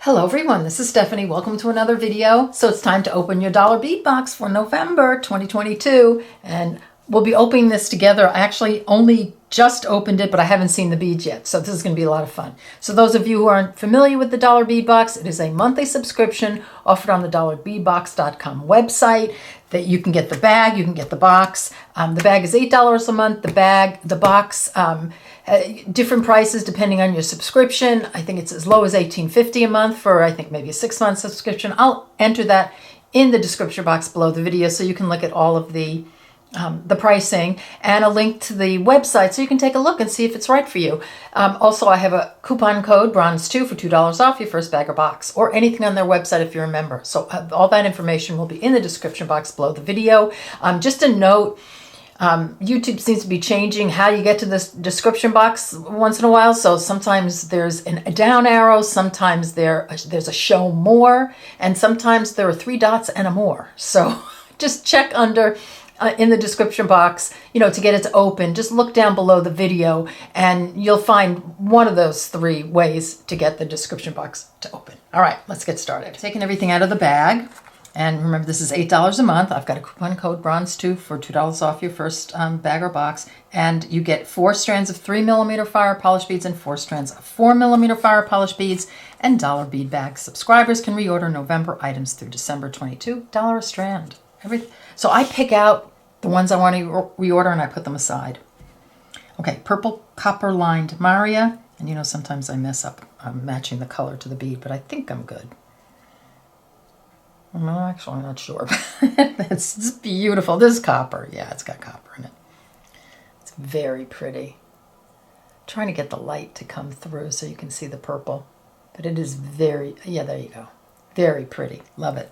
Hello everyone, this is Stephanie. Welcome to another video. So it's time to open your dollar bead box for November 2022, and we'll be opening this together. I actually only just opened it, but I haven't seen the beads yet, so this is going to be a lot of fun. So those of you who aren't familiar with the dollar bead box, it is a monthly subscription offered on the dollarbeadbox.com website that you can get the bag, you can get the box. The bag is $8 a month. The box, different prices depending on your subscription. I think it's as low as $18.50 a month for, I think, maybe a 6-month subscription. I'll enter that in the description box below the video so you can look at all of the pricing and a link to the website so you can take a look and see if it's right for you. Also, I have a coupon code BRONZE2 for $2 off your first bag or box, or anything on their website if you're a member. So all that information will be in the description box below the video. Just a note, YouTube seems to be changing how you get to this description box once in a while. So sometimes there's a down arrow, sometimes there's a show more, and sometimes there are 3 dots and a more. So just check under in the description box, to get it to open. Just look down below the video and you'll find one of those 3 ways to get the description box to open. All right, let's get started. Taking everything out of the bag. And remember, this is $8 a month. I've got a coupon code BRONZE2 for $2 off your first bag or box. And you get 4 strands of 3mm fire polish beads and 4 strands of 4mm fire polish beads. And dollar bead bag subscribers can reorder November items through December 22, $1 a strand. So I pick out the ones I want to reorder and I put them aside. Okay, purple copper lined Maria. And sometimes I mess up matching the color to the bead, but I think I'm good. No, actually, I'm not sure. It's beautiful. This is copper. Yeah, it's got copper in it. It's very pretty. I'm trying to get the light to come through so you can see the purple. But it is there you go. Very pretty. Love it.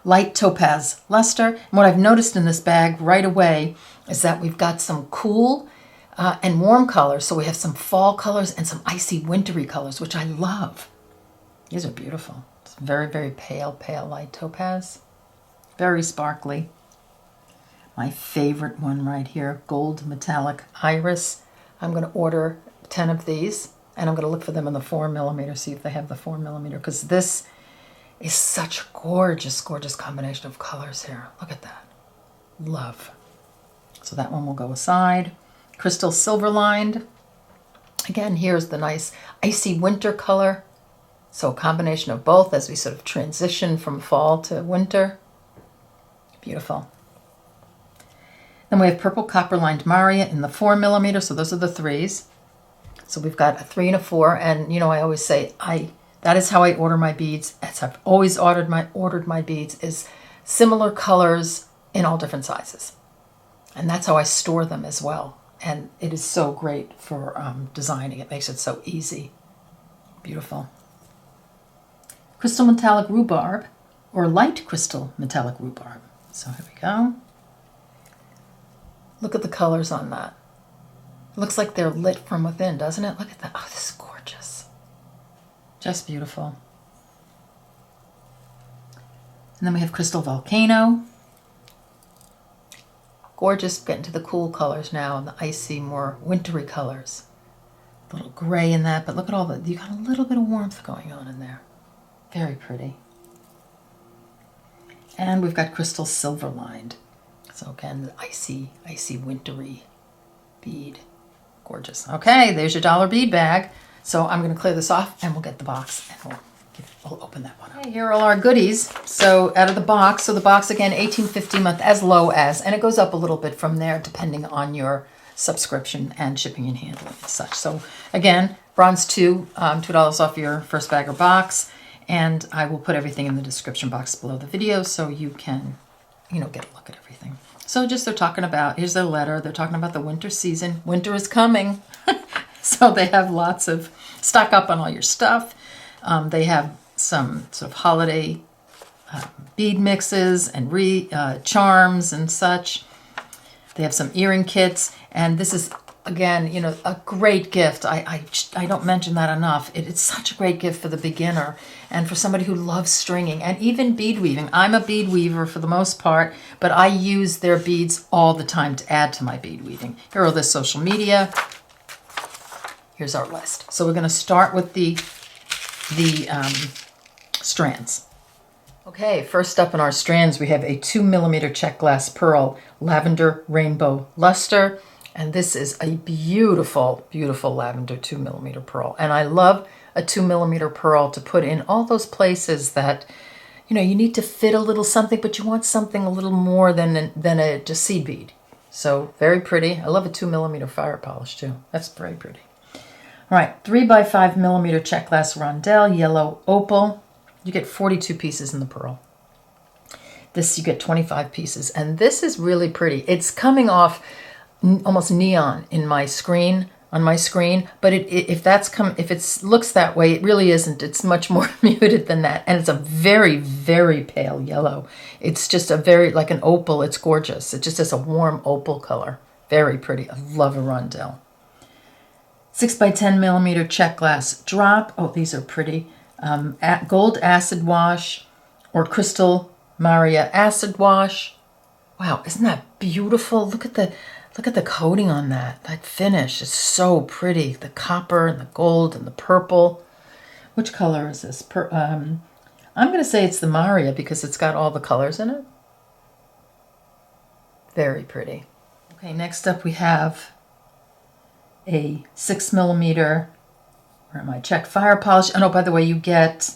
Light topaz luster. And what I've noticed in this bag right away is that we've got some cool and warm colors. So we have some fall colors and some icy wintry colors, which I love. These are beautiful. It's very, very pale light topaz. Very sparkly. My favorite one right here, gold metallic iris. I'm going to order 10 of these, and I'm going to look for them in the 4mm, see if they have the 4mm, because this is such a gorgeous, gorgeous combination of colors here. Look at that. Love. So that one will go aside. Crystal silver lined. Again, here's the nice icy winter color. So a combination of both as we sort of transition from fall to winter. Beautiful. Then we have purple copper lined Maria in the 4mm. So those are the 3s. So we've got a 3 and a 4. And I always say that is how I order my beads. As I've always ordered my beads, is similar colors in all different sizes. And that's how I store them as well. And it is so great for designing. It makes it so easy. Beautiful. Crystal metallic rhubarb, or light crystal metallic rhubarb. So here we go. Look at the colors on that. It looks like they're lit from within, doesn't it? Look at that. Oh, this is gorgeous. Just beautiful. And then we have Crystal Volcano. Gorgeous. Getting to the cool colors now, and the icy, more wintry colors. A little gray in that, but look at you got a little bit of warmth going on in there. Very pretty. And we've got crystal silver lined. So again, the icy, wintry bead. Gorgeous. Okay, there's your dollar bead bag. So I'm going to clear this off and we'll get the box and we'll open that one up. Okay, here are all our goodies. So out of the box, the box again, $18.50 a month, as low as, and it goes up a little bit from there depending on your subscription and shipping and handling and such. So again, BRONZE2, $2 off your first bag or box. And I will put everything in the description box below the video so you can, get a look at everything. So they're talking about, here's their letter. They're talking about the winter season. Winter is coming. So they have lots of, stock up on all your stuff. They have some sort of holiday bead mixes and charms and such. They have some earring kits. And this is, again, a great gift. I don't mention that enough. It's such a great gift for the beginner and for somebody who loves stringing and even bead weaving. I'm a bead weaver for the most part, but I use their beads all the time to add to my bead weaving. Here are the social media. Here's our list. So we're going to start with the the strands. Okay, first up in our strands, we have a 2mm check glass pearl lavender rainbow luster. And this is a beautiful, beautiful lavender 2mm pearl. And I love a 2mm pearl to put in all those places that, you know, you need to fit a little something, but you want something a little more than a just seed bead. So very pretty. I love a 2mm fire polish too. That's very pretty. All right, 3x5mm check glass rondelle, yellow opal. You get 42 pieces in the pearl. This you get 25 pieces, and this is really pretty. It's coming off almost neon in my screen, on my screen, but if it looks that way, it really isn't. It's much more muted than that, and it's a very, very pale yellow. It's just a very, like an opal. It's gorgeous. It just has a warm opal color. Very pretty. I love a rondelle. 6x10mm check glass drop. Oh, these are pretty. Gold acid wash or crystal Maria acid wash. Wow, isn't that beautiful? Look at the coating on that. That finish is so pretty. The copper and the gold and the purple. Which color is this? I'm going to say it's the Maria because it's got all the colors in it. Very pretty. Okay, next up we have a 6mm, where am I? Check fire polish. Oh, no, by the way, you get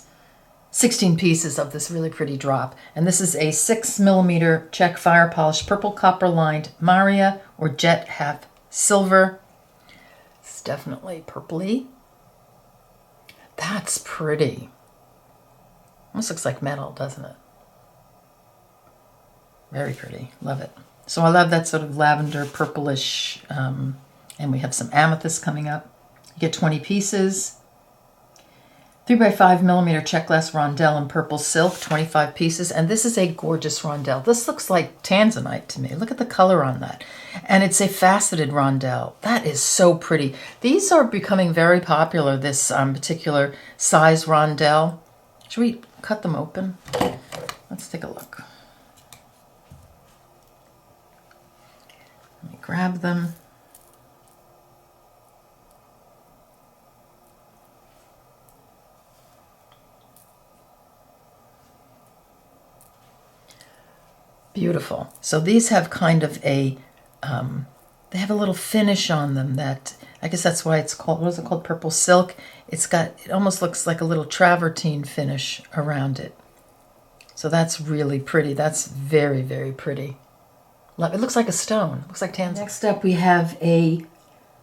16 pieces of this really pretty drop. And this is a 6mm check fire polish, purple copper lined Maria or jet half silver. It's definitely purpley. That's pretty. Almost looks like metal, doesn't it? Very pretty. Love it. So I love that sort of lavender purplish, and we have some amethyst coming up. You get 20 pieces. 3x5mm check glass rondelle in purple silk, 25 pieces. And this is a gorgeous rondelle. This looks like tanzanite to me. Look at the color on that. And it's a faceted rondelle. That is so pretty. These are becoming very popular, this particular size rondelle. Should we cut them open? Let's take a look. Let me grab them. Beautiful. So these have kind of a, they have a little finish on them that, I guess that's why it's called, what is it called? Purple silk. It almost looks like a little travertine finish around it. So that's really pretty. That's very, very pretty. It looks like a stone. It looks like tanzanite. Next up we have a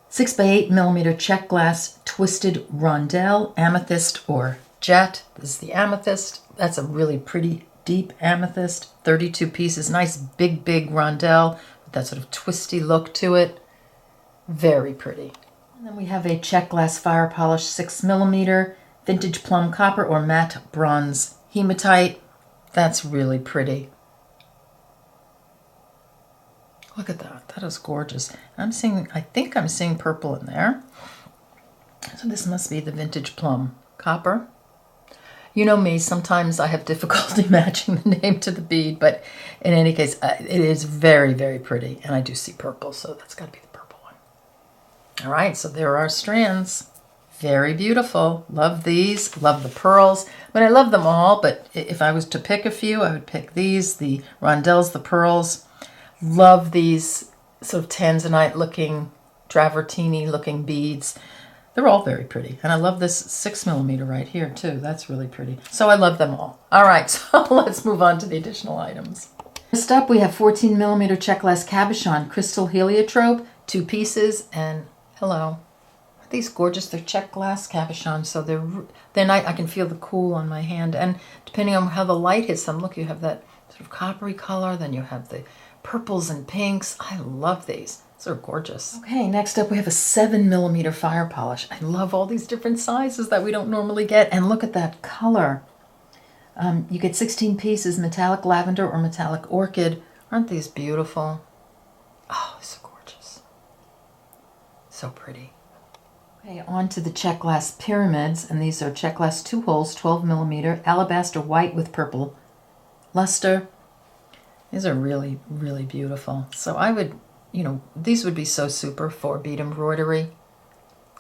6x8mm check glass twisted rondelle, amethyst or jet. This is the amethyst. That's a really pretty deep amethyst, 32 pieces, nice big rondelle with that sort of twisty look to it. Very pretty. And then we have a check glass fire polish 6mm vintage plum copper or matte bronze hematite. That's really pretty. Look at that. That is gorgeous. I think I'm seeing purple in there. So this must be the vintage plum copper. You know me, sometimes I have difficulty matching the name to the bead, but in any case, it is very, very pretty. And I do see purple, so that's got to be the purple one. All right, so there are our strands. Very beautiful. Love these. Love the pearls. I mean, I love them all, but if I was to pick a few, I would pick these, the rondelles, the pearls. Love these sort of tanzanite-looking, travertine-looking beads. They're all very pretty. And I love this 6mm right here, too. That's really pretty. So I love them all. All right, so let's move on to the additional items. First up, we have 14mm check glass cabochon crystal heliotrope, 2 pieces, and hello. Aren't these gorgeous? They're check glass cabochons, so they're nice. I can feel the cool on my hand. And depending on how the light hits them, look, you have that sort of coppery color, then you have the purples and pinks. I love these. They're gorgeous. Okay, next up we have a 7mm fire polish. I love all these different sizes that we don't normally get. And look at that color. You get 16 pieces, metallic lavender or metallic orchid. Aren't these beautiful? Oh, so gorgeous. So pretty. Okay, on to the check glass pyramids. And these are check glass 2 holes, 12mm, alabaster white with purple luster. These are really, really beautiful. So I would, you know, these would be so super for bead embroidery.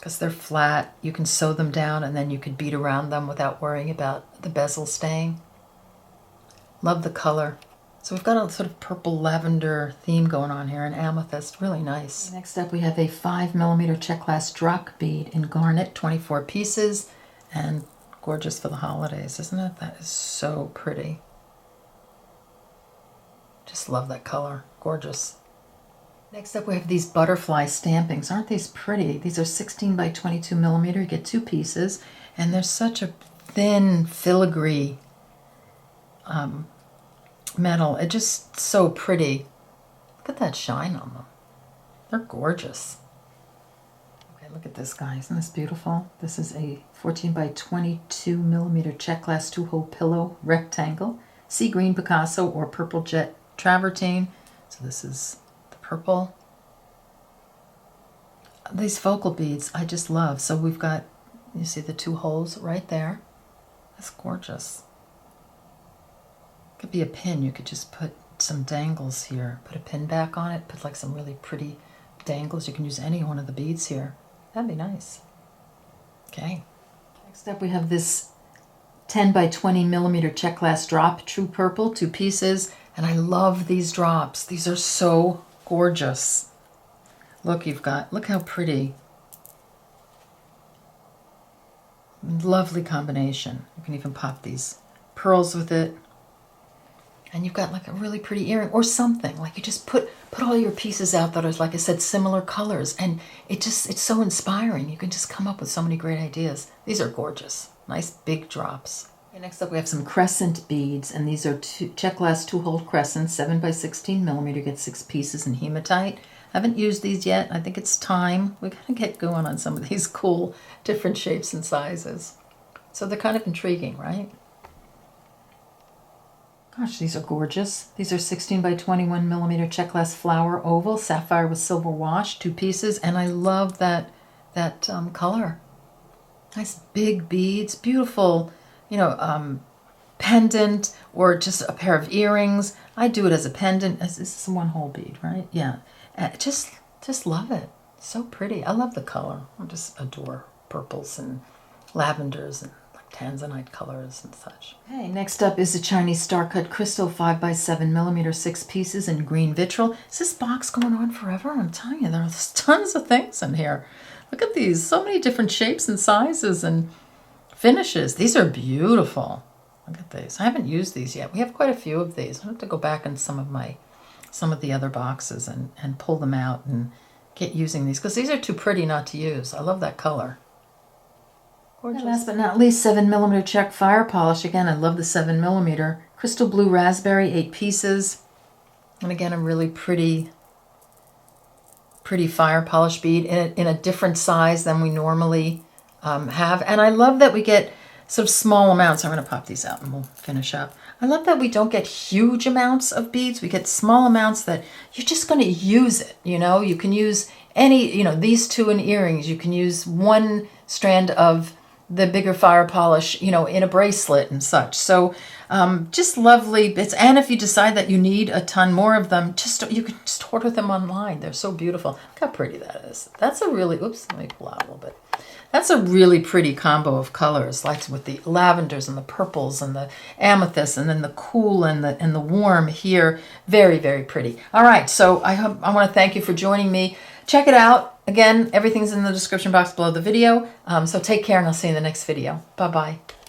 because they're flat. You can sew them down and then you could bead around them without worrying about the bezel staying. Love the color. So we've got a sort of purple lavender theme going on here, and amethyst, really nice. Next up we have a 5mm check glass drop bead in garnet, 24 pieces, and gorgeous for the holidays, isn't it? That is so pretty. Just love that color, gorgeous. Next up we have these butterfly stampings. Aren't these pretty? These are 16 by 22mm. You get 2 pieces, and they're such a thin, filigree metal. It's just so pretty. Look at that shine on them. They're gorgeous. Okay, look at this, guys. Isn't this beautiful? This is a 14 by 22mm check glass 2-hole pillow rectangle. Sea green Picasso or purple jet travertine. So this is the purple. These focal beads I just love. So we've got, you see the 2 holes right there. That's gorgeous. Could be a pin. You could just put some dangles here. Put a pin back on it. Put like some really pretty dangles. You can use any one of the beads here. That'd be nice. Okay. Next up we have this 10 by 20mm check glass drop, true purple, 2 pieces. And I love these drops. These are so gorgeous. Look, look how pretty. Lovely combination. You can even pop these pearls with it. And you've got like a really pretty earring or something. Like you just put all your pieces out that are, like I said, similar colors. And it's so inspiring. You can just come up with so many great ideas. These are gorgeous. Nice big drops. Okay, next up we have some crescent beads. And these are check glass 2-hole crescents, 7 by 16mm. You get 6 pieces in hematite. I haven't used these yet. I think it's time. We gotta get going on some of these cool different shapes and sizes. So they're kind of intriguing, right? Gosh, these are gorgeous. These are 16 by 21mm check glass flower oval, sapphire with silver wash, 2 pieces, and I love that color. Nice big beads, beautiful, pendant or just a pair of earrings. I do it as a pendant. This is a 1-hole bead, right? Yeah. Just love it. So pretty. I love the color. I just adore purples and lavenders and tanzanite colors and such. Okay, next up is a Chinese star-cut crystal 5 by 7mm, 6 pieces in green vitriol. Is this box going on forever? I'm telling you, there's tons of things in here. Look at these, so many different shapes and sizes and finishes. These are beautiful. Look at these. I haven't used these yet. We have quite a few of these. I have to go back in some of the other boxes and pull them out and get using these because these are too pretty not to use. I love that color. Gorgeous. And last but not least, 7mm check fire polish. Again, I love the 7mm. Crystal blue raspberry, 8 pieces. And again, a really pretty fire polish bead in a different size than we normally have. And I love that we get sort of small amounts. I'm going to pop these out and we'll finish up. I love that we don't get huge amounts of beads. We get small amounts that you're just going to use it. You can use any, these 2 in earrings. You can use 1 strand of the bigger fire polish, in a bracelet and such. So just lovely bits. And if you decide that you need a ton more of them, you can just order them online. They're so beautiful. Look how pretty that is. That's a really, oops, let me pull out a little bit. That's a really pretty combo of colors, like with the lavenders and the purples and the amethyst and then the cool and the warm here. Very, very pretty. All right, so I want to thank you for joining me. Check it out. Again, everything's in the description box below the video. So take care and I'll see you in the next video. Bye-bye.